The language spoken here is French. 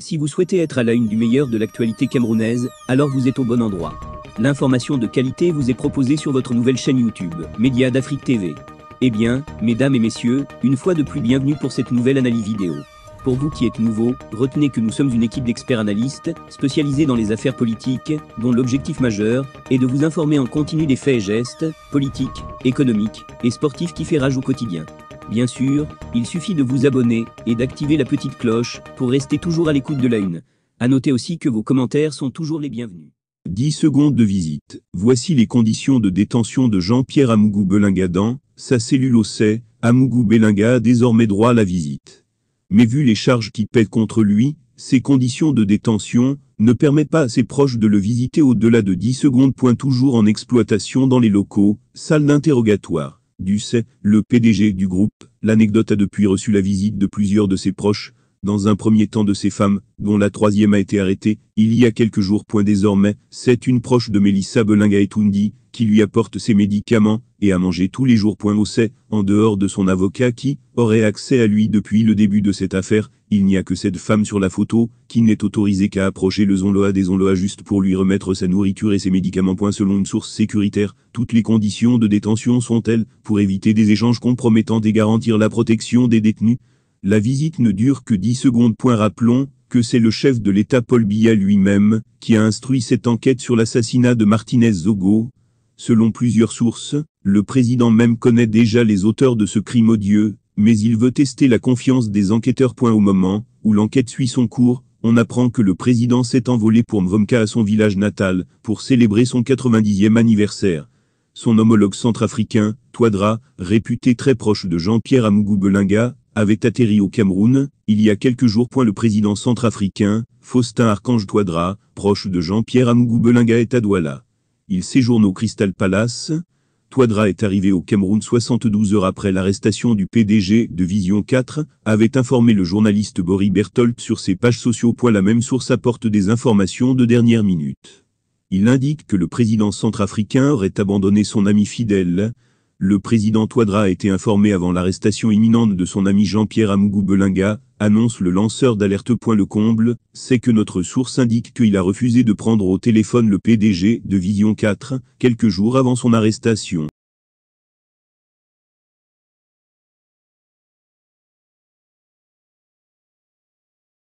Si vous souhaitez être à la une du meilleur de l'actualité camerounaise, alors vous êtes au bon endroit. L'information de qualité vous est proposée sur votre nouvelle chaîne YouTube, Média d'Afrique TV. Eh bien, mesdames et messieurs, une fois de plus bienvenue pour cette nouvelle analyse vidéo. Pour vous qui êtes nouveaux, retenez que nous sommes une équipe d'experts analystes, spécialisés dans les affaires politiques, dont l'objectif majeur est de vous informer en continu des faits et gestes, politiques, économiques et sportifs qui fait rage au quotidien. Bien sûr, il suffit de vous abonner et d'activer la petite cloche pour rester toujours à l'écoute de la une. À noter aussi que vos commentaires sont toujours les bienvenus. 10 secondes de visite. Voici les conditions de détention de Jean-Pierre Amougou Belinga dans sa cellule au CEI. Amougou Belinga a désormais droit à la visite. Mais vu les charges qui pèsent contre lui, ces conditions de détention ne permettent pas à ses proches de le visiter au-delà de 10 secondes. Toujours en exploitation dans les locaux, salle d'interrogatoire du CEI, le PDG du groupe. L'anecdote a depuis reçu la visite de plusieurs de ses proches, dans un premier temps de ses femmes, dont la troisième a été arrêtée, il y a quelques jours. Désormais, c'est une proche de Mélissa Belinga Etoundi, qui lui apporte ses médicaments, et à manger tous les jours. Au CEI, en dehors de son avocat qui aurait accès à lui depuis le début de cette affaire, il n'y a que cette femme sur la photo, qui n'est autorisée qu'à approcher le Zonloa des Zonloa juste pour lui remettre sa nourriture et ses médicaments. Selon une source sécuritaire, toutes les conditions de détention sont telles, pour éviter des échanges compromettants et garantir la protection des détenus. La visite ne dure que 10 secondes. Rappelons que c'est le chef de l'État Paul Biya lui-même, qui a instruit cette enquête sur l'assassinat de Martinez Zogo. Selon plusieurs sources, le président même connaît déjà les auteurs de ce crime odieux, mais il veut tester la confiance des enquêteurs. Au moment où l'enquête suit son cours, on apprend que le président s'est envolé pour Mvomka à son village natal, pour célébrer son 90e anniversaire. Son homologue centrafricain, Touadéra, réputé très proche de Jean-Pierre Amougou Belinga, avait atterri au Cameroun, il y a quelques jours. Le président centrafricain, Faustin Archange Touadéra, proche de Jean-Pierre Amougou Belinga, est à Douala. Il séjourne au Crystal Palace. Touadéra est arrivé au Cameroun 72 heures après l'arrestation du PDG de Vision 4, avait informé le journaliste Boris Berthold sur ses pages sociaux. La même source apporte des informations de dernière minute. Il indique que le président centrafricain aurait abandonné son ami fidèle. Le président Touadéra a été informé avant l'arrestation imminente de son ami Jean-Pierre Amougou Belinga, annonce le lanceur d'alerte. Le comble, c'est que notre source indique qu'il a refusé de prendre au téléphone le PDG de Vision 4, quelques jours avant son arrestation.